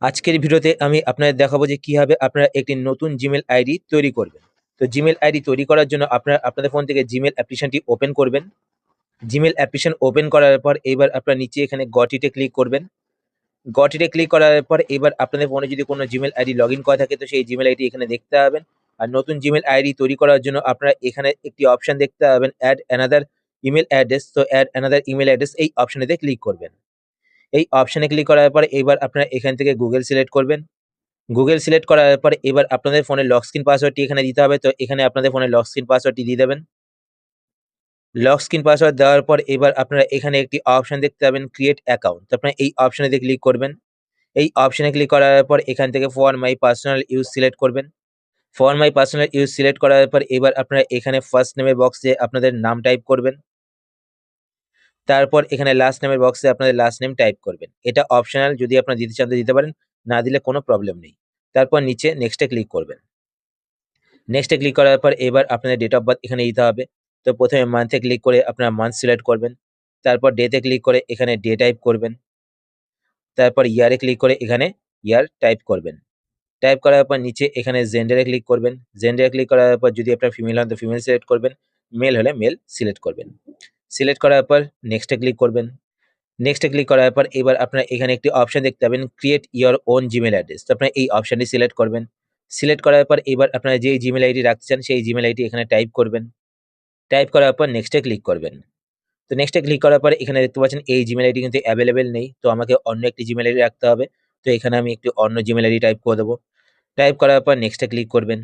আজকের ভিডিওতে আমি আপনাদের দেখাবো যে কিভাবে আপনারা একটি নতুন জিমেল আইডি তৈরি করবেন। তো জিমেল আইডি তৈরি করার জন্য আপনারা আপনাদের ফোন থেকে জিমেল অ্যাপ্লিকেশনটি ওপেন করবেন। জিমেল অ্যাপ্লিকেশন ওপেন করার পর এবার আপনারা নিচে এখানে গট ইটে ক্লিক করবেন। গট ইটে ক্লিক করার পর এবার আপনাদের ফোনে যদি কোনো জিমেল আইডি লগ ইন করা থাকে তো সেই জিমেল আইডি এখানে দেখতে পাবেন। আর নতুন জিমেল আইডি তৈরি করার জন্য আপনারা এখানে একটি অপশন দেখতে পাবেন, অ্যাড অ্যানাদার ইমেল অ্যাড্রেস। তো অ্যাড অ্যানাদার ইমেল অ্যাড্রেস এই অপশনেতে ক্লিক করবেন। এই অপশনে ক্লিক করার পর এবার আপনারা এখান থেকে গুগল সিলেক্ট করবেন। গুগল সিলেক্ট করার পর এবার আপনাদের ফোনের লক স্ক্রিন পাসওয়ার্ডটি এখানে দিতে হবে। তো এখানে আপনাদের ফোনের লক স্ক্রিন পাসওয়ার্ডটি দিয়ে দেবেন। লক স্ক্রিন পাসওয়ার্ড দেওয়ার পর এবার আপনারা এখানে একটি অপশন দেখতে পাবেন, ক্রিয়েট অ্যাকাউন্ট। তো আপনারা এই অপশনে ক্লিক করবেন। এই অপশনে ক্লিক করার পর এখান থেকে for my personal use select করবেন। For my personal use select করার পর এবার আপনারা এখানে ফার্স্ট নেমের বক্সে আপনাদের নাম টাইপ করবেন। তারপর এখানে লাস্ট নেমের বক্সে আপনাদের লাস্ট নেম টাইপ করবেন। এটা অপশনাল, যদি আপনারা দিতে চান তো দিতে পারেন, না দিলে কোনো প্রবলেম নেই। তারপর নিচে নেক্সটে ক্লিক করবেন। নেক্সটে ক্লিক করার পর এবার আপনাদের ডেট অফ বার্থ এখানে দিতে হবে। তো প্রথমে মান্থে ক্লিক করে আপনারা মান্থ সিলেক্ট করবেন। তারপর ডেতে ক্লিক করে এখানে ডে টাইপ করবেন। তারপর ইয়ারে ক্লিক করে এখানে ইয়ার টাইপ করবেন। টাইপ করার পর নিচে এখানে জেন্ডারে ক্লিক করবেন। জেন্ডারে ক্লিক করার পর যদি আপনার ফিমেল হন তো ফিমেল সিলেক্ট করবেন, মেল হলে মেল সিলেক্ট করবেন। সিলেক্ট করার পর নেক্সটে ক্লিক করবেন। নেক্সটে ক্লিক করার পর এবার আপনারা এখানে একটি অপশন দেখতে পাবেন, create your own Gmail address. তো আপনারা এই অপশনটি সিলেক্ট করবেন। সিলেক্ট করার পর এবার আপনারা যেই জিমেল আইডি রাখতে চান সেই জিমেল আইডি এখানে টাইপ করবেন। টাইপ করার পর নেক্সটে ক্লিক করবেন। তো নেক্সটে ক্লিক করার পর এখানে দেখতে পাচ্ছেন এই জিমেল আইডি কিন্তু অ্যাভেলেবেল নেই। তো আমাকে অন্য একটি জিমেল আইডি রাখতে হবে। তো এখানে আমি একটি অন্য জিমেল আইডি টাইপ করে দেবো। টাইপ করার পর নেক্সটে ক্লিক করবেন।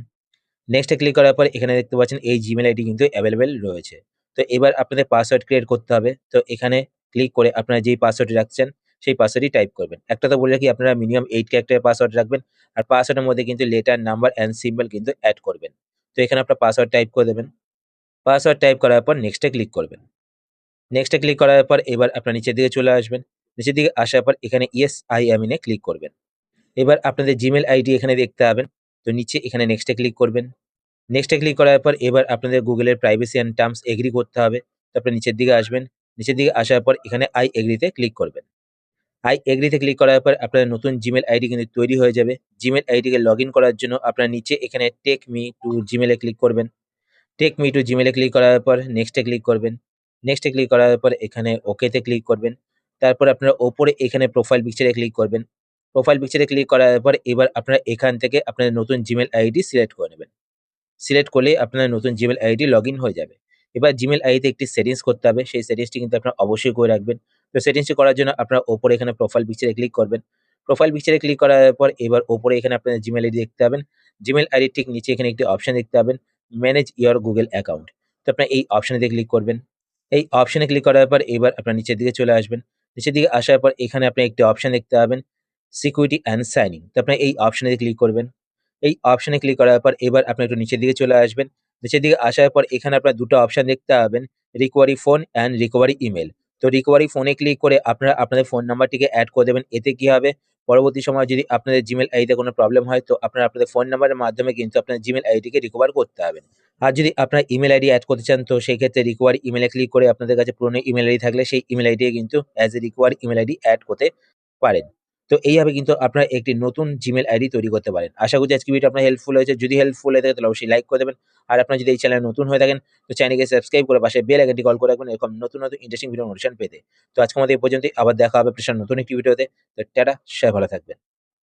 নেক্সটে ক্লিক করার পর এখানে দেখতে পাচ্ছেন এই জিমেল আইডি কিন্তু অ্যাভেলেবেল রয়েছে। তো এবার আপনাদের পাসওয়ার্ড ক্রিয়েট করতে হবে। তো এখানে ক্লিক করে আপনারা যেই পাসওয়ার্ডটি রাখছেন সেই পাসওয়ার্ডই টাইপ করবেন। একটা তো বলে রাখি, আপনারা মিনিমাম 8 ক্যারেক্টারের পাসওয়ার্ড রাখবেন। আর পাসওয়ার্ডের মধ্যে কিন্তু লেটার, নাম্বার অ্যান্ড সিম্বল কিন্তু অ্যাড করবেন। তো এখানে আপনার পাসওয়ার্ড টাইপ করে দেবেন। পাসওয়ার্ড টাইপ করার পর নেক্সটে ক্লিক করবেন। নেক্সটে ক্লিক করার পর এবার আপনার নিচের দিকে চলে আসবেন। নিচের দিকে আসার পর এখানে yes I am in a click করবেন। এবার আপনাদের জিমেল আইডি এখানে দেখতে পাবেন। তো নিচে এখানে নেক্সটে ক্লিক করবেন। নেক্সটে ক্লিক করার পর এবার আপনাদের গুগলের প্রাইভেসি অ্যান্ড টার্মস এগ্রি করতে হবে। তারপরে নিচের দিকে আসবেন। নিচের দিকে আসার পর এখানে আই এগ্রিতে ক্লিক করবেন। আই এগ্রিতে ক্লিক করার পর আপনাদের নতুন জিমেল আইডি কিন্তু তৈরি হয়ে যাবে। জিমেল আইডিকে লগ ইন করার জন্য আপনারা নিচে এখানে টেক মি টু জিমেলে ক্লিক করবেন। টেক মি টু জিমেলে ক্লিক করার পর নেক্সটে ক্লিক করবেন। নেক্সটে ক্লিক করার পর এখানে ওকেতে ক্লিক করবেন। তারপর আপনারা ওপরে এখানে প্রোফাইল পিকচারে ক্লিক করবেন। প্রোফাইল পিকচারে ক্লিক করার পর এবার আপনারা এখান থেকে আপনাদের নতুন জিমেল আইডি সিলেক্ট করে নেবেন। সিলেক্ট করলেই আপনার নতুন জিমেল আইডি লগ ইন হয়ে যাবে। এবার জিমেল আইডিতে একটি সেটিংস করতে হবে। সেই সেটিংসটি কিন্তু আপনারা অবশ্যই করে রাখবেন। তো সেটিংসটি করার জন্য আপনারা ওপরে এখানে প্রোফাইল পিকচারে ক্লিক করবেন। প্রোফাইল পিকচারে ক্লিক করার পর এবার ওপরে এখানে আপনাদের জিমেল আইডি দেখতে পাবেন। জিমেল আইডির ঠিক নিচে এখানে একটি অপশন দেখতে পাবেন, ম্যানেজ ইওর গুগল অ্যাকাউন্ট। তো আপনারা এই অপশনেতে ক্লিক করবেন। এই অপশনে ক্লিক করার পর এবার আপনারা নিচের দিকে চলে আসবেন। নিচের দিকে আসার পর এখানে আপনি একটি অপশন দেখতে পাবেন, সিকিউরিটি অ্যান্ড সাইন ইন। তো আপনারা এই অপশনেতে ক্লিক করবেন। এই অপশনে ক্লিক করার পর এবার আপনি একটু নিচের দিকে চলে আসবেন। নিচের দিকে আসার পর এখানে আপনার ২ টা অপশন দেখতে পাবেন, recovery phone and recovery email. তো রিকভারি ফোনে ক্লিক করে আপনারা আপনাদের ফোন নাম্বারটিকে এড করে দেবেন। এতে কি হবে, পরবর্তী সময়ে যদি আপনাদের জিমেল আইডিতে কোনো প্রবলেম হয় তো আপনারা আপনাদের ফোন নাম্বারের মাধ্যমে কিন্তু আপনার জিমেল আইডিকে রিকভার করতে পারবেন। আর যদি আপনার ইমেল আইডি এড করতে চান তো সেই ক্ষেত্রে রিকভারি ইমেইলে ক্লিক করে আপনাদের কাছে পুরনো ইমেল আইডি থাকলে সেই ইমেল আইডি কিন্তু as a recovery email ID add করতে পারেন। তো এইভাবে কিন্তু আপনারা একটি নতুন জিমেল আইডি তৈরি করতে পারেন। আশা করছি আজকের ভিডিওটা আপনার হেল্পফুল হয়েছে। যদি হেল্পফুল হয়ে থাকে তাহলে অবশ্যই লাইক করে দেবেন। আর আপনারা যদি এই চ্যানেলে নতুন হয়ে থাকেন তো চ্যানেলকে সাবস্ক্রাইব করে পাশে বেল আইকনটি কল করে রাখবেন এরকম নতুন ইন্টারেস্টিং ভিডিও নোটিফিকেশন পেতে। তো আজকের মতো এই পর্যন্তই। আবার দেখা হবে আপনার সাথে নতুন একটি ভিডিওতে। তো টাটা, সবাই ভালো থাকবেন।